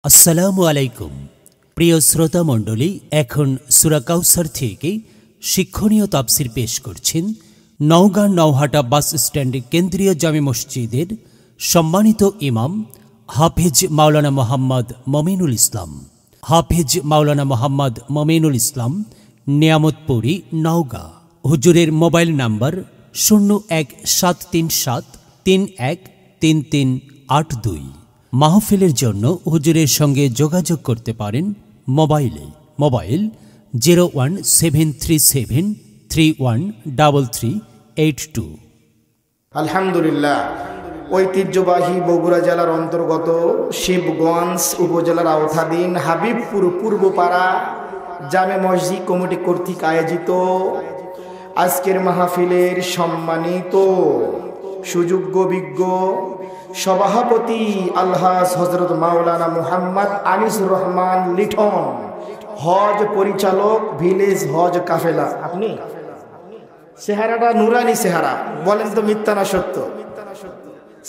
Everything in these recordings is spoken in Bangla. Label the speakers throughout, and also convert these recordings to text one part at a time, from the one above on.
Speaker 1: আসসালামু আলাইকুম প্রিয় শ্রোতা মণ্ডলী, এখন সূরা কাউসার থেকে শিক্ষণীয় তাফসির পেশ করছেন নওগাঁ নওহাটা বাস স্ট্যান্ডে কেন্দ্রীয় জামে মসজিদের সম্মানিত ইমাম হাফেজ মাওলানা মোহাম্মদ মমিনুল ইসলাম। হাফেজ মাওলানা মোহাম্মদ মমিনুল ইসলাম, নিয়ামতপুরী, নওগাঁ। হুজুরের মোবাইল নাম্বার 0173313382। মাহফিলের জন্য হুজুরের সঙ্গে যোগাযোগ করতে পারেন মোবাইল 01737313382।
Speaker 2: আলহামদুলিল্লাহ। ঐতিহ্যবাহী বগুড়া জেলার অন্তর্গত শিবগঞ্জ উপজেলার আওতাধীন হাবিবপুর পূর্বপাড়া জামে মসজিদ কমিটি কর্তৃক আয়োজিত আজকের মাহফিলের সম্মানিত সুযোগ্য বিজ্ঞ সভাপতি আলহাজ হযরত মাওলানা মুহাম্মদ আনিসুর রহমান লিটন, হজ পরিচালক, ভিলেজ হজ কাফেলা। আপনি চেহারাটা নুরানি চেহারা, বলেন তো মিথ্যা না সত্য?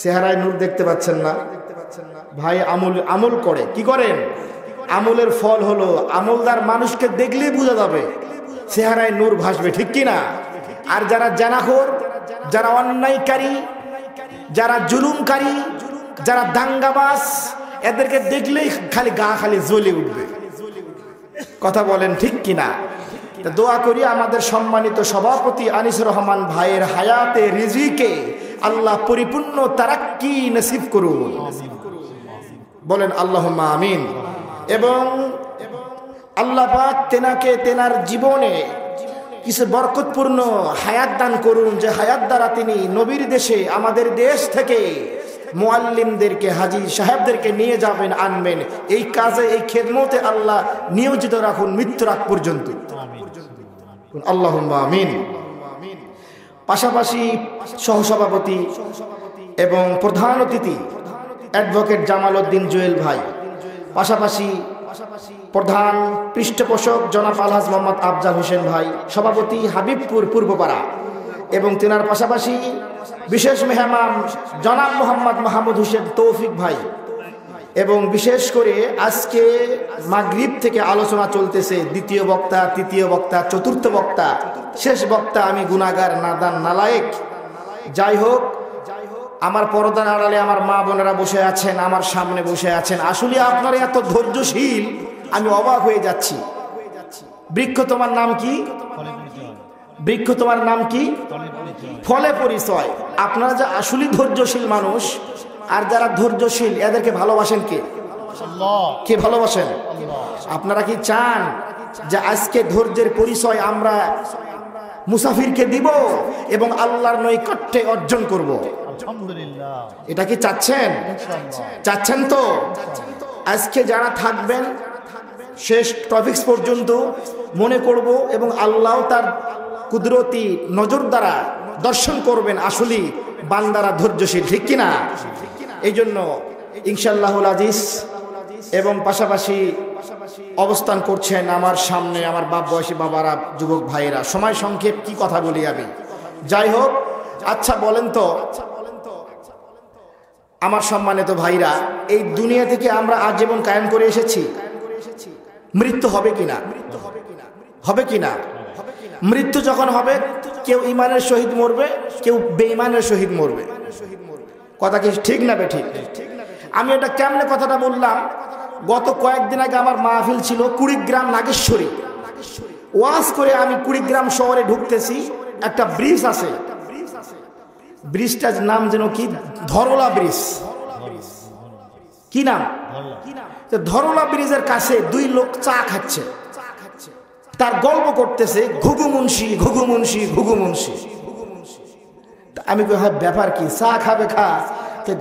Speaker 2: চেহারায় নূর দেখতে পাচ্ছেন না ভাই? আমল করে কি করেন? আমলের ফল হলো আমলদার মানুষকে দেখলেই বোঝা যাবে চেহারায় নূর ভাসবে, ঠিক কিনা? আর যারা জানাখোর, যারা অন্যায়কারী, যারা জুলুমকারী, যারা দাঙ্গাবাজ, এদেরকে দেখলেই খালি গা খালি জ্বলে উঠবে। কথা বলেন ঠিক কিনা? দোয়া করি আমাদের সম্মানিত সভাপতি আনিসুর রহমান ভাইয়ের হায়াতে রিজিকে আল্লাহ পরিপূর্ণ তারাক্কি নসিব করুন, বলেন আল্লাহুম্মা আমিন। এবং আল্লাহ পাক তেনাকে তেনার জীবনে কিছু বরকতপূর্ণ হায়াত দান করুন, যে হায়াত দ্বারা তিনি নবীর দেশে আমাদের দেশ থেকে মুআল্লিমদেরকে, হাজী সাহেবদেরকে নিয়ে যাবেন, আনবেন। এই কাজে, এই খেদমতে আল্লাহ নিয়োজিত রাখুন মৃত্যুর আগ পর্যন্ত, আল্লাহুম্মা আমিন। পাশাপাশি সহসভাপতি এবং প্রধান অতিথি অ্যাডভোকেট জামাল উদ্দিন জুয়েল ভাই, পাশাপাশি প্রধান পৃষ্ঠপোষক জনাব আলহাজ মোহাম্মদ আফজাল হোসেন ভাই, সভাপতি হাবিবপুর পূর্বপাড়া, এবং তেনার পাশাপাশি বিশেষ মেহমান জনাব মোহাম্মদ মাহমুদ হোসেন তৌফিক ভাই। এবং বিশেষ করে আজকে মাগরিব থেকে আলোচনা চলতেছে, দ্বিতীয় বক্তা, তৃতীয় বক্তা, চতুর্থ বক্তা, শেষ বক্তা আমি গুনাহগার, নাদান, নালায়েক। যাই হোক, আমার পর্দার আড়ালে আমার মা বোনেরা বসে আছেন, আমার সামনে বসে আছেন। আসলে আপনারা এত ধৈর্যশীল, আমি অবাক হয়ে যাচ্ছি। বৃক্ষ তোমার নাম কি? বৃক্ষ তোমার নাম কি? ফলে পরিচয়। আপনারা যে আসলে ধৈর্যশীল মানুষ, আর যারা ধৈর্যশীল এদেরকে ভালোবাসেন কে? কে ভালোবাসেন? আপনারা কি চান যে আজকে ধৈর্যের পরিচয় আমরা মুসাফিরকে দিব এবং আল্লাহর নৈকট্যে অর্জন করব? এটা কি চাচ্ছেন? চাচ্ছেন তো? আজকে যারা থাকবেন শেষ টপিকস পর্যন্ত মনে করব, এবং আল্লাহ তার কুদরতি নজর দ্বারা দর্শন করবেন আসলে বান্দারা ধৈর্যশীল, ঠিক কিনা? এই জন্য ইনশাআল্লাহুল আজিজ, এবং পাশাপাশি অবস্থান করছেন আমার সামনে আমার বাপ বয়সী বাবারা, যুবক ভাইয়েরা। সময় সংক্ষেপ, কি কথা বলি আমি? যাই হোক, আচ্ছা বলেন তো আমার সম্মানিত ভাইরা, এই দুনিয়া থেকে আমরা আজীবন কায়েম করে এসেছি, মৃত্যু হবে কিনা? হবে কিনা? মৃত্যু যখন হবে, কেউ ইমানের সহিত মরবে, কেউ বেঈমানের সহিত মরবে। কথা কি ঠিক না বেঠিক? আমি এটা কেমনে কথাটা বললাম? গত কয়েকদিন আগে আমার মাহফিল ছিল কুড়িগ্রাম নাগেশ্বরী। ওয়াজ করে আমি কুড়িগ্রাম শহরে ঢুকতেছি, একটা ব্রিজ আছে, ব্রিজটার নাম যেন কি, ধরলা ব্রিজ। কি নাম? ধরলা ব্রিজের কাছে দুই লোক চা খাচ্ছে, তার গল্প করতেছে, ঘুঘু মুন্সি, ঘুঘু মুন্সি, ঘুঘু মুন্সি। আমি কই, হ্যাঁ ব্যাপার কি? চা খাবে খা,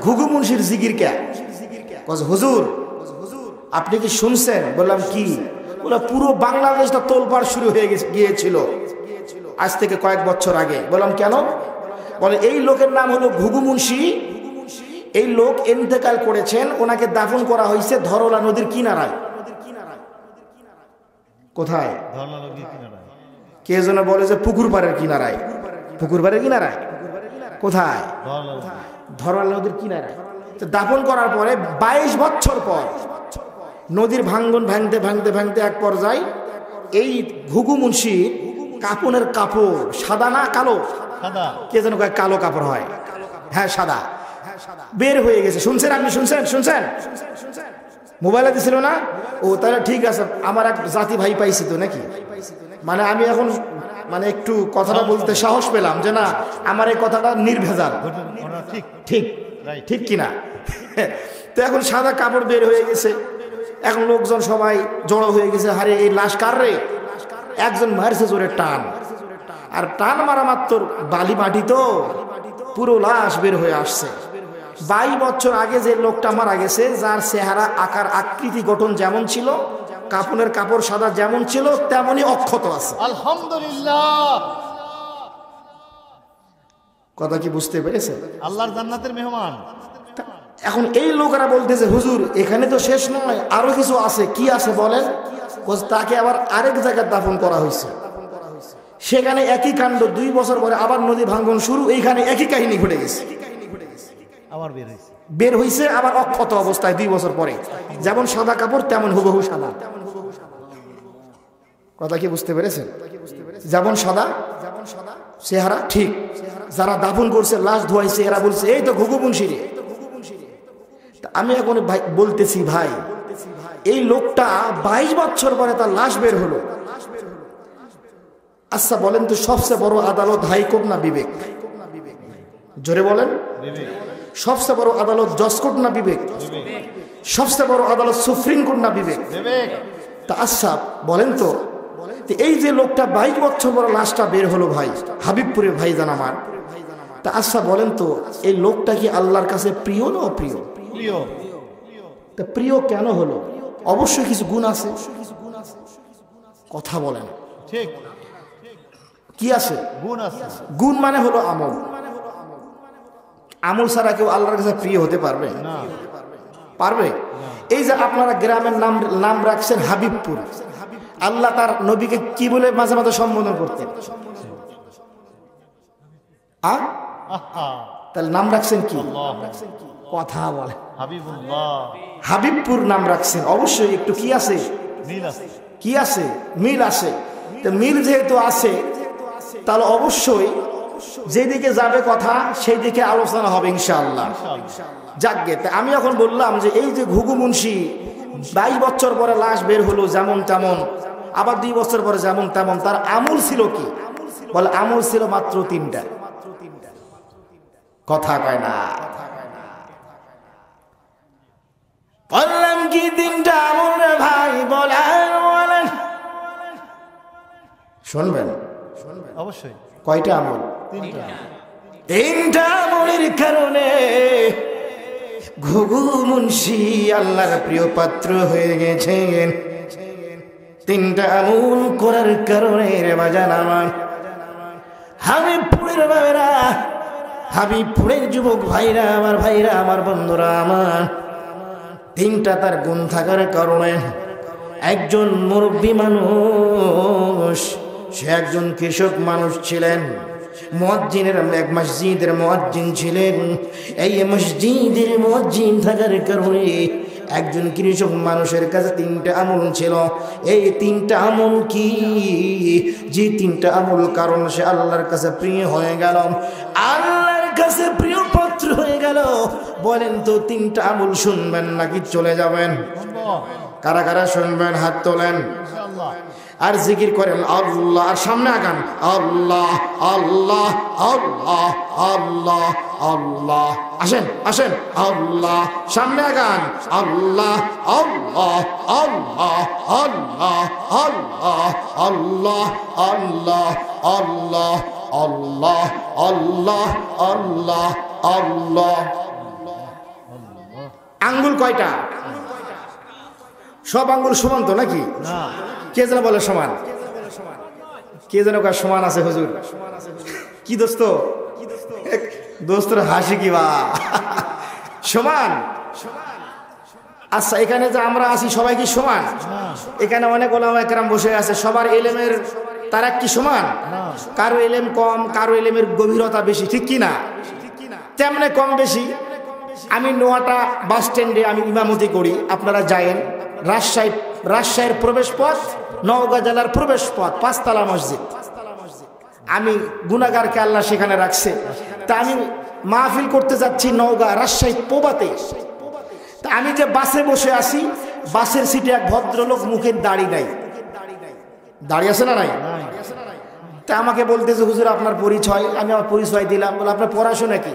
Speaker 2: ঘুঘু মুন্সির জিগির কে? হুজুর আপনি কি শুনছেন? বললাম কি? বলে পুরো বাংলাদেশটা তোলপাড় শুরু হয়ে গিয়েছিল আজ থেকে কয়েক বছর আগে। বললাম কেন? বলে এই লোকের নাম হলো ঘুঘু মুন্সি, এই লোক ইন্তেকাল করেছেন, ওনাকে দাফন করা হয়েছে ধরলা নদীর কিনারায়। কোথায়? কে যেন বলে যে পুকুর পাড়ের কিনারায়। পুকুর পাড়ের কিনারায়? কোথায়? ধরলা নদীর কিনারায়। দাফন করার পরে 22 বছর পর নদীর ভাঙ্গন ভাঙতে ভাঙতে ভাঙতে এক পর্যায়ে এই ঘুঘু মুন্সির কাপড়ের কাপড় সাদা না কালো, কে যেন কয় কালো কাপড় হয়, হ্যাঁ সাদা, বের হয়ে গেছে। শুনছেন আপনি? শুনছেন মোবাইলে দিছিল না? ও তাহলে ঠিক আছে, আমার এক জাতি ভাই পাইছি তো নাকি, মানে আমি এখন মানে একটু কথাটা বলতে সাহস পেলাম যে না আমার এই কথাটা নির্ভেজাল, ঠিক ঠিক কিনা। তো এখন সাদা কাপড় বের হয়ে গেছে, এখন লোকজন সবাই জড়ো হয়ে গেছে, হারে এই লাশ কার রে? একজন মারছে জোরে টান, আর টান মারা মাত্র বালি মাটি তো পুরো লাশ বের হয়ে আসছে। 22 বছর আগে যে লোকটা মারা গেছে, যার চেহারা আকার আকৃতি গঠন যেমন ছিল, কাপড়ের কাপড় সাদা যেমন ছিল তেমনই অক্ষত আছে।
Speaker 3: আলহামদুলিল্লাহ।
Speaker 2: কথা কি বুঝতে পেরেছে?
Speaker 3: আল্লাহর জান্নাতের মেহমান।
Speaker 2: এখন এই লোকেরা বলতেছে হুজুর এখানে তো শেষ নয়, আরো কিছু আছে। কি আছে বলেন? তাকে আবার আরেক জায়গায় দাফন করা হয়েছে, সেখানে একই কাণ্ড। 2 বছর পরে আবার নদী ভাঙ্গন শুরু, এইখানে একই কাহিনী ঘটে গেছে,
Speaker 3: আবার
Speaker 2: বের হয়েছে আবার অক্ষত অবস্থায় 2 বছর পরে, যেমন সাদা কাপড় তেমন হুবহু সাদা। কথা কি বুঝতে পেরেছেন? যেমন সাদা চেহারা ঠিক। যারা দাফন করছে লাশ ধোয়াইছে এরা বলছে এই তো ঘুঘু মুন্সি রে। আমি এখন ভাই বলতেছি, ভাই এই লোকটা 22 বছর পরে তার লাশ বের হলো। আচ্ছা বলেন তো সবচেয়ে বড় আদালত হাইকোর্ট না বিবেক? জোরে বলেন। সবচেয়ে বড় আদালত জজ কোর্ট না বিবেক? সবচেয়ে বড় আদালত সুপ্রিম কোর্ট না বিবেক? তা আচ্ছা বলেন তো এই যে লোকটা 22 বছর পরে লাশটা বের হলো ভাই, হাবিবপুরের ভাইজান আমার, তা আচ্ছা বলেন তো এই লোকটা কি আল্লাহর কাছে প্রিয় না অপ্রিয়? তা প্রিয় কেন হলো? অবশ্যই কিছু গুণ আছে। কথা বলেন
Speaker 3: ঠিক।
Speaker 2: কি আছে?
Speaker 3: গুণ আছে।
Speaker 2: গুণ মানে হলো আমল। আমল ছাড়া কেউ আল্লাহর কাছে প্রিয় হতে পারবে না? পারবে? এই যে আপনারা গ্রামের নাম রাখছেন হাবিবপুর, আল্লাহ তার নবীকে কি বলে মাঝে মাঝে সম্বোধন করতেন? তাহলে নাম রাখছেন কি? কথা বলে হাবিবপুর নাম রাখছেন, অবশ্যই একটু কি আছে? কি আছে? মিল আছে। তো মিল যেহেতু আছে তাহলে অবশ্যই যেদিকে যাবে কথা সেই দিকে আলোচনা হবে ইনশাআল্লাহ। যাকগে, আমি এখন বললাম যে এই যে ঘুঘু মুন্সি 22 বছর পরে লাশ বের হলো যেমন তেমন, আবার 2 বছর পরে যেমন তেমন, তার আমল ছিল কি? বলে আমল ছিল মাত্র 3টা। কথা কয় না। বললাম কি 3টা আমল রে ভাই? বলেন শুনবেন
Speaker 3: অবশ্যই।
Speaker 2: কয়টা আমল?
Speaker 3: 3টা
Speaker 2: আমলের কারণে ঘুঘু মুন্সি আল্লাহর প্রিয় পাত্র হয়ে গেছেন। 3টা আমল করার কারণে রে বাজান আমার, হাবিবপুরের ভাইরা, হাবিবপুরের যুবক ভাইরা আমার, ভাইরা আমার, বন্ধুরা আমার, 3টা তার গুণ থাকার কারণে একজন মুরব্বী মানুষ, সে একজন কৃষক মানুষ ছিলেন, মুয়াজ্জিনের এক মসজিদের মুয়াজ্জিন ছিলেন। এই মসজিদের মুয়াজ্জিন থাকার কারণে একজন কৃষক মানুষের কাছে 3টা আমল ছিল। এই 3টা আমল কি? যে 3টা আমল কারণ সে আল্লাহর কাছে প্রিয় হয়ে গেল, আল্লাহর কাছে প্রিয় পাত্র হয়ে গেল। বলেন তো 3টা আমল শুনবেন নাকি চলে যাবেন? কারা কারা শুনবেন হাত তোলেন আর জিকির করেন আল্লাহ, আর সামনে আগান আল্লাহ আল্লাহ আল্লাহ আল্লাহ আল্লাহ। আসেন আসেন আল্লাহ, সামনে আগান আল্লাহ আল্লাহ আল্লাহ আল্লাহ আল্লাহ আল্লাহ আল্লাহ আল্লাহ আল্লাহ আল্লাহ আল্লাহ আল্লাহ। আঙ্গুল কয়টা? সব আঙ্গুল সমান তো নাকি? কে যেন বলে সমান, কে যেন সমান আছে হুজুর। কি দোস্ত? দোস্তর হাসি কি বা সমান? আচ্ছা এখানে যে আমরা আছি সবাই কি সমান? এখানে অনেক ওলামা একরাম বসে আছে, সবার এলেমের তারা কি সমান? কারো এলেম কম, কারো এলেমের গভীরতা বেশি, ঠিক কি না? তেমনি কম বেশি। আমি নোয়াটা বাস স্ট্যান্ডে আমি ইমামতি করি, আপনারা যায়েন, রাজশাহীর প্রবেশ পথ, নওগাঁ জেলার প্রবেশ পথ, 5 তলা মসজিদ। আমি গুনাহগারকে আল্লাহ সেখানে রাখছে। তা আমি মাহফিল করতে যাচ্ছি নওগাঁ রাজশাহী পোবাতে। তা আমি যে বাসে বসে আছি, বাসের সিটে এক ভদ্রলোক, মুখের দাড়ি নাই, দাড়ি আছে না নাই? তা আমাকে বলতেছে, হুজুর আপনার পরিচয়। আমি আমার পরিচয় দিলাম। বলে আপনার পড়াশোনা কি?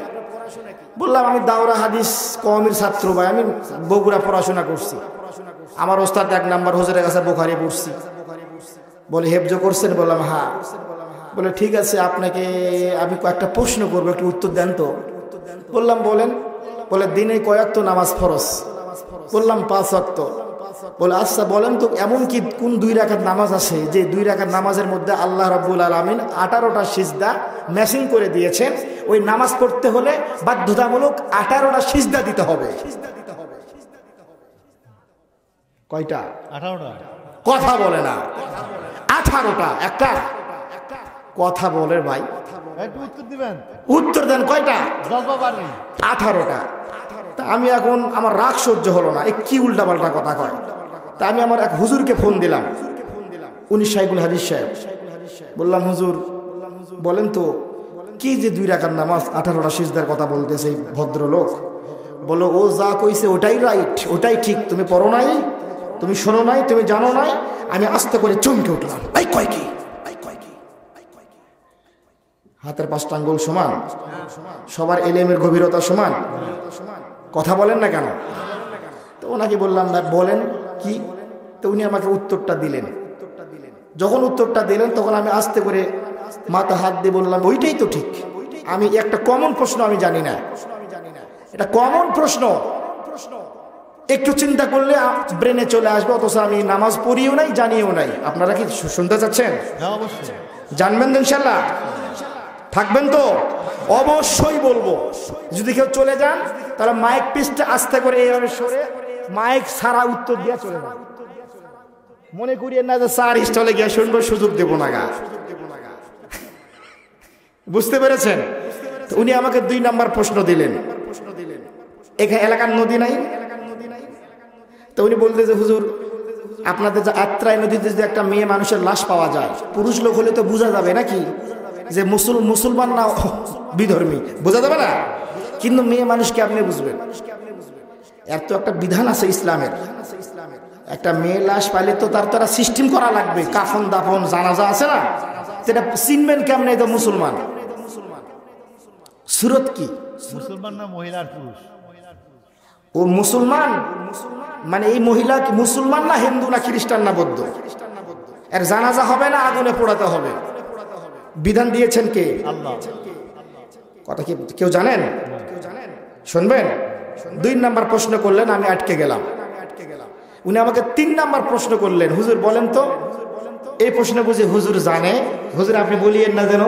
Speaker 2: বললাম আমি দাওরা হাদিস কওমির ছাত্র ভাই, আমি বগুড়া পড়াশোনা করছি। আমার ওস্তাদ 1 নাম্বার হুজুরের কাছে বুখারী পড়ছি। বলে হেফজ করছেন? বললাম হ্যাঁ। বলে ঠিক আছে, আপনাকে আমি কয়েকটা প্রশ্ন করবো, একটু উত্তর দেন তো। বললাম বলেন। বলে দিনে কয় ওয়াক্ত নামাজ ফরজ? বললাম 5 ওয়াক্ত। বলে আচ্ছা বলেন তো, এমন কি কোন 2 রাকাত নামাজ আছে যে 2 রাকাত নামাজের মধ্যে আল্লাহ রাব্বুল আলামিন 18টা সিজদা ম্যাচিং করে দিয়েছেন? ওই নামাজ পড়তে হলে বাধ্যতামূলক 18টা সিজদা দিতে হবে। কয়টা?
Speaker 3: 18টা।
Speaker 2: কথা বলে না। 18টা। একটা কথা বলে ভাই,
Speaker 3: একটু উত্তর দিবেন।
Speaker 2: উত্তর দেন। কয়টা?
Speaker 3: জলপা পারি।
Speaker 2: 18টা। তা আমি এখন আমার রাগ সহ্য হলো না, কি উল্টাপাল্টা কথা কয়। তা আমি আমার এক হুজুরকে ফোন দিলাম, উনি শাইখুল হাদিস সাহেব। বললাম হুজুর বলেন তো, কি যে 2 রাকাত নামাজ 18টা সিজদার কথা বলতেছে এই ভদ্রলোক? বলো ও যা কইছে ওটাই রাইট, ওটাই ঠিক। তুমি পড়ো নাই, তুমি শোনো নাই, তুমি জানো নাই। আমি আস্তে করে চমকে উঠলাম, এই কয় কি? হাতের 5টা আঙ্গুল সমান, সবার এলেমের গভীরতা সমান, কথা বলেন না কেন? তো ওনাকে বললাম না, বলেন কি? তো উনি আমাকে উত্তরটা দিলেন। যখন উত্তরটা দিলেন তখন আমি আস্তে করে মাথা হাত দিয়ে বললাম ওইটাই তো ঠিক। আমি একটা কমন প্রশ্ন আমি জানি না, এটা কমন প্রশ্ন, একটু চিন্তা করলে ব্রেনে চলে আসবে, অথচ আমি নামাজ পড়িও নাই, জানিও নাই। আপনারা কি শুনতে চাচ্ছেন?
Speaker 3: অবশ্যই
Speaker 2: জানবেন তো ইনশাল্লাহ? থাকবেন তো? অবশ্যই বলবো। যদি কেউ চলে যান তাহলে মাইক পিসটা আস্তে করে এইভাবে সরে মাইক সারা উত্তর দিয়ে চলে যান। মনে করিয়েন না যে 4 স্টলে গিয়ে শুনবো, সুযোগ দেব না গা। বুঝতে পেরেছেন? তো উনি আমাকে 2 নাম্বার প্রশ্ন দিলেন, এখানে এলাকার নদী নাই? তো উনি বলতে যে হুজুর আপনাদের যে আত্রাই নদীতে যে একটা মেয়ে মানুষের লাশ পাওয়া যায়, পুরুষ লোক হলে তো বোঝা যাবে নাকি যে মুসলমান না বিধর্মী, বোঝা যাবে না? কিন্তু মেয়ে মানুষকে আপনি বুঝবেন, এর তো একটা বিধান আছে ইসলামের। একটা মেয়ে লাশ পাইলে তো তারা সিস্টেম করা লাগবে, কাফন দাফন জানাজা আছে না? সেটা চিনবেন কেমন? এই তো মুসলমান। সুরত কি?
Speaker 3: মুসলমান না মহিলার পুরুষ?
Speaker 2: ও মুসলমান, মানে এই মহিলা কি মুসলমান না হিন্দু না খ্রিস্টান না বৌদ্ধ? এর জানাজা হবে না আগুনে পোড়াতে হবে? বিধান দিয়েছেন কে?
Speaker 3: আল্লাহ।
Speaker 2: কথা কি কেউ জানেন? শুনবেন? 2 নাম্বার প্রশ্ন করলেন, আমি আটকে গেলাম। উনি আমাকে 3 নাম্বার প্রশ্ন করলেন, হুজুর বলেন তো, এই প্রশ্ন বুঝে হুজুর জানে। হুজুর আপনি বলিয়েন না যেন,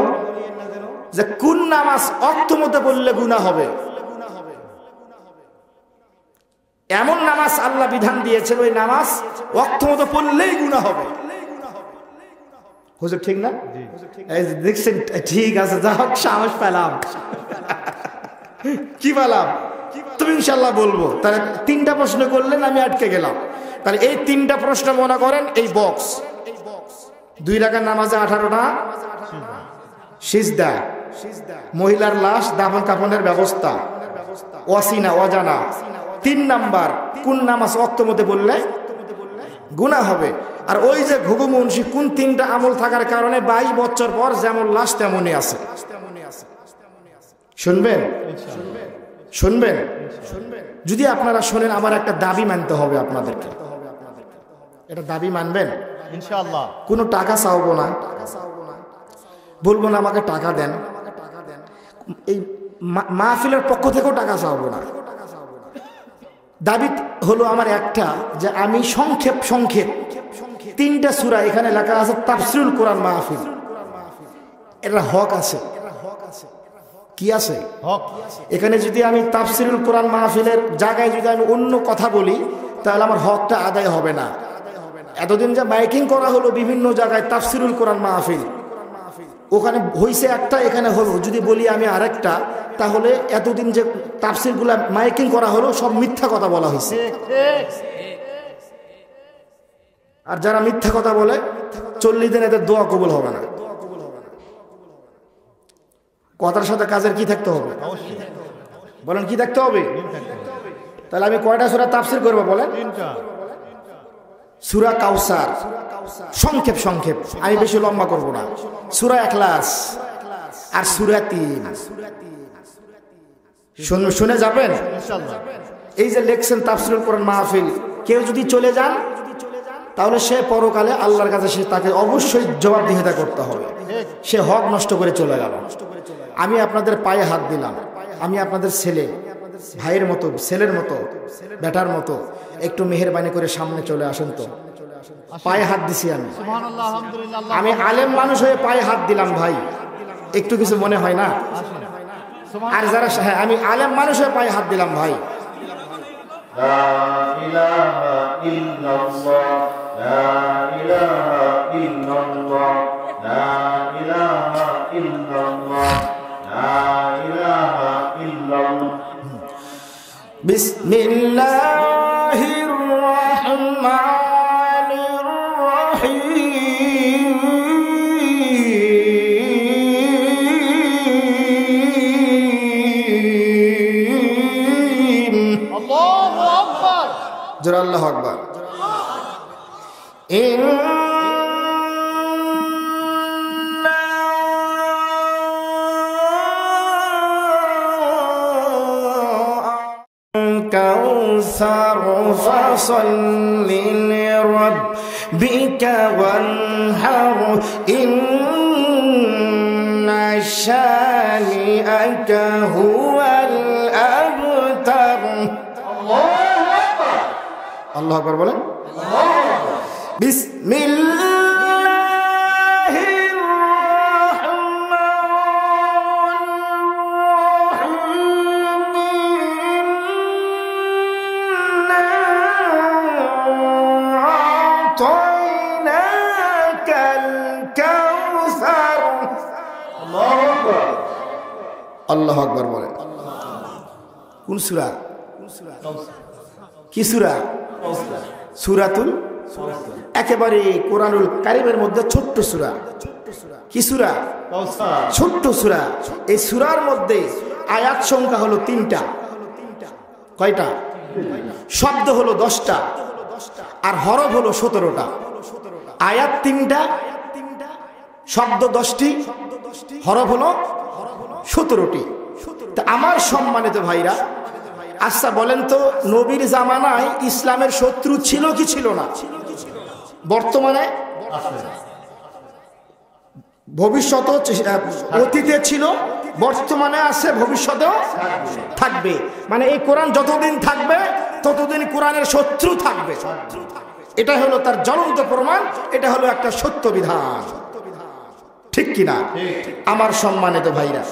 Speaker 2: যে কোন নামাজ অর্থ মতে বললে গুনাহ হবে? এমন নামাজ আল্লাহ বিধান দিয়েছেন, ওই নামাজ অর্থ মতো পড়লেই গুনাহ হবে। হুজুর ঠিক না? এই দেখছেন? ঠিক আছে, যা হোক সাহস পেলাম। কি পেলাম? তুমি ইনশাল্লাহ বলবো। তাহলে 3টা প্রশ্ন করলেন, আমি আটকে গেলাম। তাহলে এই 3টা প্রশ্ন মনে করেন এই বক্স। 2 রাকাত নামাজে 18টা সিজদা, মহিলার লাশ দাফন কাফনের ব্যবস্থা, অসিনা অজানা। 3 নাম্বার, কোন নামাজ ওয়াক্ত মধ্যে বললে গুনাহ হবে? আর ওই যে ঘুঘু মুন্সি, কোন 3টা আমল থাকার কারণে 22 বছর পর যেমন লাশ তেমনই আছে। শুনবেন? শুনবেন? যদি আপনারা শোনেন, আমার একটা দাবি মানতে হবে আপনাদেরকে। এটা দাবি মানবেন?
Speaker 3: ইনশাআল্লাহ।
Speaker 2: কোনো টাকা চাওবো না, বলবো না আমাকে টাকা দেন, এই মাহফিলের পক্ষ থেকেও টাকা চাওবো না। দাবি হলো আমার একটা, যে আমি সংক্ষেপ 3টা সূরা এখানে লেখা আছে তাফসীরুল কোরআন মাহফিল, এটা হক আছে। কি আছে?
Speaker 3: হক।
Speaker 2: এখানে যদি আমি তাফসীরুল কোরআন মাহফিলের জায়গায় যদি আমি অন্য কথা বলি, তাহলে আমার হকটা আদায় হবে না। এতদিন যে মাইকিং করা হলো বিভিন্ন জায়গায় তাফসীরুল কোরআন মাহফিল, ওখানে হইছে একটা, এখানে হলো। যদি বলি আমি আরেকটা, তাহলে এতদিন যে তাফসীরগুলা মাইকিং করা হলো সব মিথ্যা কথা বলা হয়েছে। আর যারা মিথ্যা কথা বলে 40 দিন এদের দোয়া কবুল হবে না। কথার সাথে কাজের কি থাকতে হবে? বলেন কি থাকতে হবে? তাহলে আমি কয়টা সূরা তাফসীর করব বলেন? সূরা কাউসার, সংক্ষেপ সংক্ষেপ, আমি বেশি লম্বা করব না। সূরা ইখলাস আর সূরা 3 শুনে যাবেন ইনশাআল্লাহ। এই যে লেকচার তাফসীরুল কোরআন মাহফিল, কেউ যদি চলে যান তাহলে সে পরকালে আল্লাহর কাছে সে তাকে অবশ্যই জবাবদিহিতা করতে হবে। সে হক নষ্ট করে চলে গেল। আমি আপনাদের পায়ে হাত দিলাম, আমি আপনাদের ছেলে, ভাইয়ের মতো, ছেলের মতো, বেটার মতো, একটু মেহেরবানি করে সামনে চলে আসেন তো। পায়ে হাত দিছি আমি, আমি আলেম মানুষ হয়ে পায়ে হাত দিলাম ভাই, একটু কিছু মনে হয় না? আর যারা, হ্যাঁ আমি আলেম মানুষ হয়ে পায়ে হাত দিলাম ভাই।
Speaker 4: لا إله إلا الله لا إله إلا الله لا إله إلا الله لا إله إلا الله
Speaker 2: بسم الله الرحمن الرحيم الله أكبر جل الله أكبر كوثر فصل لربك وانحر إن شانئك هو الأبتر الله أكبر বলেন بسم الله الرحمن الرحيم إنا أعطيناك الكوثر الله أكبر الله أكبر বলেন কোন সূরা? কি সূরা? সূরাতুল, একেবারে কোরআনুল কারীমের মধ্যে ছোট্ট সূরা। কি সূরা? ছোট্ট সূরা। এই সূরার মধ্যে আয়াত সংখ্যা হলো 3টা। কয়টা? শব্দ হলো 10টা আর হরফ হলো 17টা। আয়াত 3টা, শব্দ 10টি, হরফ হলো 17টি। তা আমার সম্মানিত ভাইরা, আচ্ছা বলেন তো, নবীর জামানায় ইসলামের শত্রু ছিল কি ছিল না? বর্তমানে, ভবিষ্যতে, অতীতে ছিল, বর্তমানে আছে, ভবিষ্যতেও থাকবে। মানে এই কোরআন যতদিন থাকবে ততদিন কোরআনের শত্রু থাকবে। এটা হলো তার জ্বলন্ত প্রমাণ, এটা হলো একটা সত্য বিধান, ঠিক কিনা আমার সম্মানিত ভাইরা?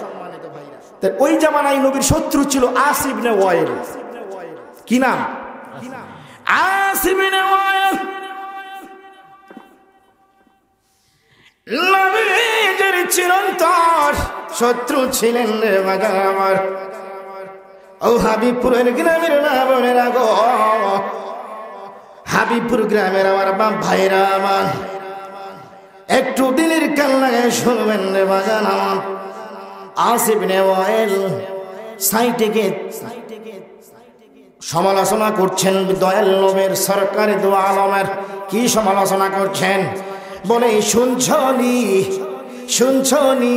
Speaker 2: ওই জামানায় নবীর শত্রু ছিল আস ইবনে ওয়াইল। কি নাম? আস ইবনে ওয়াইল। নবীর চিরন্তর শত্রু ছিলেন রে বাগান আমার। ও হাবিবপুরের গ্রামের না বোনেরা গো, হাবিবপুর গ্রামের আমার বাপ ভাইরা আমার, একটু দিনের কান লাগায় শুনবেন রে বাগান আমার। আস ইবনে ওয়াইল সাইটেকে সমালোচনা করছেন দয়াল নবীর, সরকারি দু আলমের। কি সমালোচনা করছেন? বলে শুনছনি শুনছনি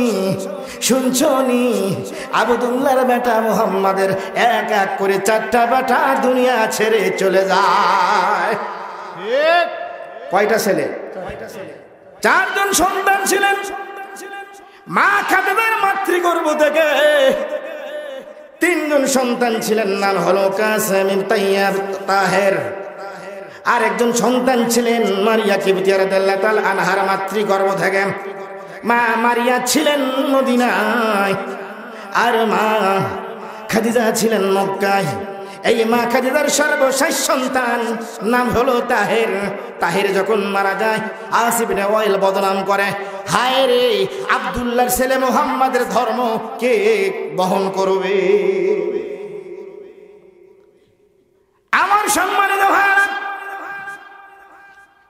Speaker 2: শুনছনি আবদুল্লাহর বেটা মুহাম্মাদের এক এক করে 4টা বেটা দুনিয়া ছেড়ে চলে যায়। কয়টা ছেলে? 4জন সন্তান ছিলেন। মা খাদিজার মাতৃগর্ভ থেকে 3জন সন্তান ছিলেন, নাম হলো কাসেম, তাইয়াব, তাহের। আর একজন সন্তান ছিলেন মারিয়া কিবতিয়া রাদিয়াল্লাহু তাআলা আনহার মাতৃগর্ভ থেকে। মা মারিয়া ছিলেন মদিনায় আর মা খাদিজা ছিলেন মক্কায়। এই মা খাদিজার সর্বশেষ সন্তান নাম হলো তাহের। তাহের যখন মারা যায়, আস ইবনে ওয়াইল বদনাম করে, হায় রে আব্দুল্লাহর ছেলে মুহাম্মাদের ধর্ম কে বহন করবে? আমার সম্মানিত ভাইরা,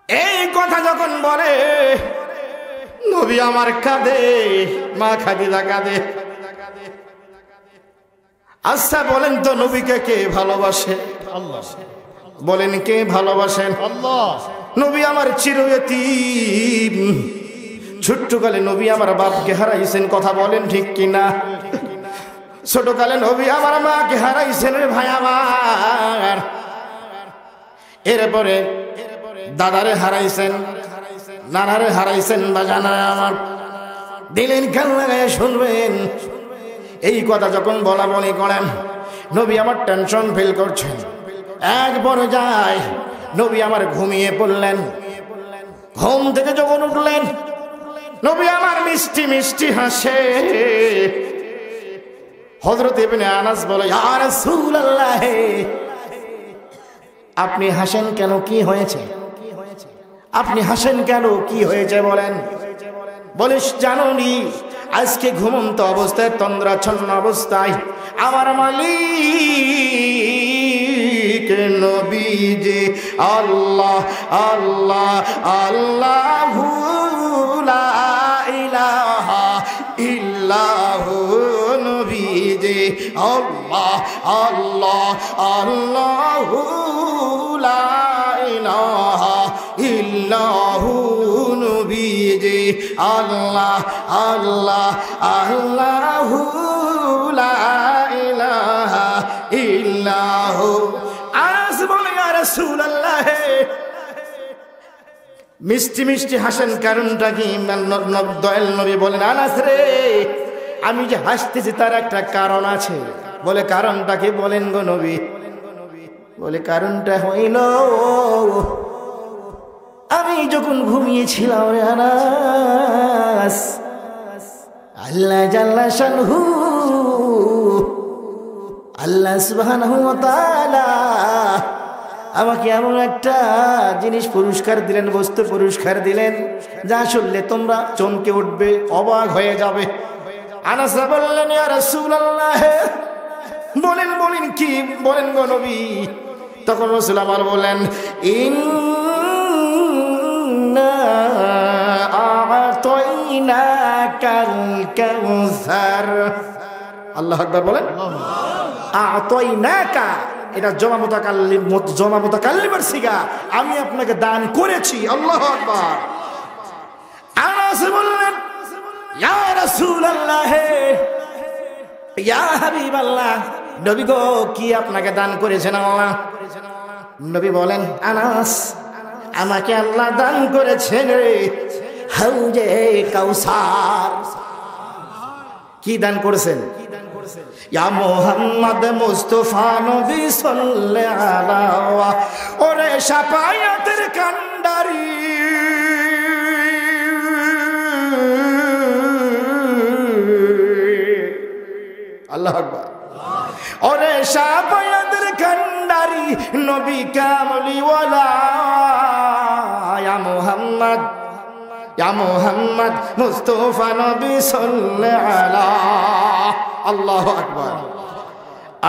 Speaker 2: এই কথা যখন বলে নবী আমার কাঁদে, মা খাদিজা কাঁদে। আচ্ছা বলেন তো নবীকে কে ভালোবাসে?
Speaker 3: আল্লাহ
Speaker 2: বলেন কে ভালোবাসেন?
Speaker 3: আল্লাহ
Speaker 2: নবী আমার চিরয়তীম, ছোট্টকালে নবী আমার বাপকে হারাইছেন, কথা বলেন ঠিক কিনা? ছোটকালে নবী আমার মাকে হারাইছেন রে ভাই আমার। এরপরে দাদারে হারাইছেন, নানারে হারাইছেন, বাজানারে আমার। দিলেন কান লাগায় শুনবেন, এই কথা যখন বলা বলি করেন নবী আমার টেনশন ফিল করছেন। এক পর্যায়ে নবী আমার ঘুমিয়ে পড়লেন। ঘুম থেকে যখন উঠলেন নবী আমার মিষ্টি মিষ্টি হাসে। হযরত ইবনে আনাস বলে, ইয়া রাসূলুল্লাহ, আপনি হাসেন কেন? কি হয়েছে? আপনি হাসেন কেন? কি হয়েছে বলেন? বলিস জানোনি আজকে ঘুমন্ত অবস্থায়, তন্দ্রাচ্ছন্ন অবস্থায় আমার মালিক নবীজি আল্লাহ আল্লাহ আল্লাহু লা ইলাহা ইল্লাহু নবীজি আল্লাহ আল্লাহ আল্লাহু লা ইলাহা ইল্লাহু নবীজি আল্লাহ আল্লাহ আল্লাহু লা ইলাহা ইল্লাহু। আজ বলে ইয়া রাসূলুল্লাহ, মিষ্টি মিষ্টি হাসেন কারণটা কি? দয়াল নবী বলেন, আনাস রে, আমি যে হাসতেছি তার একটা কারণ আছে। বলে কারণটা কি? বলেন গো নবী। বলে কারণটা হইল আমি যখন ঘুমিয়েছিলাম রে আনাস, আল্লাহ জাল্লা শানহু, আল্লাহ সুবহানাহু ওয়া তাআলা আমাকে এমন একটা জিনিস পুরস্কার দিলেন, বস্তু পুরস্কার দিলেন, যা শুনলে তোমরা চমকে উঠবে, অবাক হয়ে যাবে। আনাস বললেন, ইয়া রাসূলুল্লাহ, বলেন বলেন কি? বলেন গো নবী। তখন রাসূল আমার বলেন, ইন্না আ'তাইনাকাল কাউসার। আল্লাহু আকবার বলেন। আ'তাইনাকা, এটা জমা মুতাকাল্লিমের সিগা, আমি আপনাকে দান করেছি। আল্লাহু আকবার। আনাস বললেন, ইয়া রাসূলুল্লাহ, ইয়া হাবিবাল্লাহ, নবী গো কি আপনাকে দান করেছেন আল্লাহ? নবী বলেন, আনাস, আমাকে আল্লাহ দান করেছেন রে হাউজে কাউসার। কি দান করেছেন? ইয়া মুহাম্মদ মুস্তাফা নবী সাল্লাল্লাহু আলাইহি, ওরে শাফায়াতের কান্ডারি, আল্লাহু আকবার। ওরে শাফায়াতের কান্ডারি নবী কামলিওয়ালা, ইয়া মুহাম্মদ, ইয়া মুহাম্মদ মুস্তাফা নবী সাল্লাল্লাহু আলাইহি। আল্লাহু আকবার।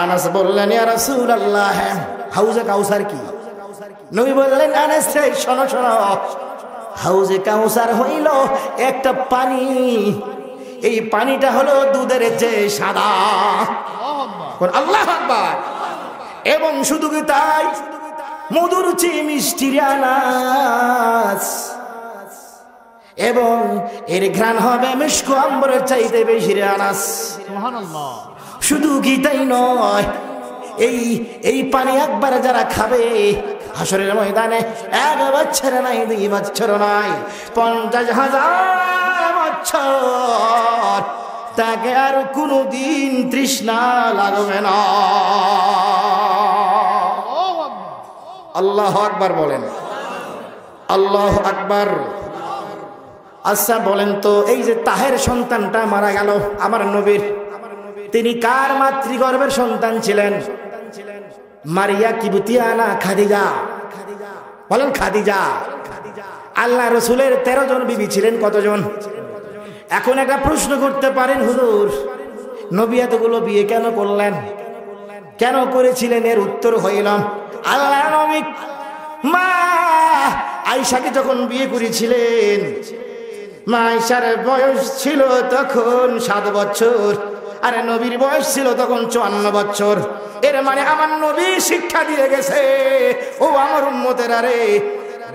Speaker 2: আনাস বললেন, ইয়া রাসূলুল্লাহ, হাউজে কাউসার কি? নবী বললেন, আনাস শোনো শোনো, হাউজে কাউসার হইল একটা পানি, এই পানিটা হলো দুধের চেয়ে সাদা। আল্লাহু আকবার। এবং শুধু কি তাই, মধুর চেয়ে মিষ্টি আনাস, এবং এর ঘ্রাণ হবে মিশকু আম্বরের চাইতে বেশি রে আনাস।
Speaker 3: সুবহানাল্লাহ।
Speaker 2: শুধু কি তাই নয়, এই পানি একবার যারা খাবে হাসরের ময়দানে, এক বছর নাই, 2 বছর নাই, 50,000 বছর তাকে আর কোনদিন তৃষ্ণা লাগবে না। আল্লাহু আকবার বলেন। আল্লাহু আকবার। আচ্ছা বলেন তো, এই যে তাহের সন্তানটা মারা গেল আমার নবীর, তিনি কার মাতৃগর্ভের সন্তান ছিলেন? মারিয়া কিবতিয়া না খাদিজা? বলেন খাদিজা। আল্লাহ রসুলের 13 জন বিবি ছিলেন। কতজন? এখন একটা প্রশ্ন করতে পারেন, হুজুর নবী এতগুলো বিয়ে কেন করলেন, কেন করেছিলেন? এর উত্তর হইল, আল্লাহ নবী মা আয়েশাকে যখন বিয়ে করেছিলেন, মা আয়েশার বয়স ছিল তখন 7 বছর, আর নবীর বয়স ছিল তখন 54 বছর। এর মানে আমার নবী শিক্ষা দিয়ে গেছে, ও আমার উম্মতেরা রে,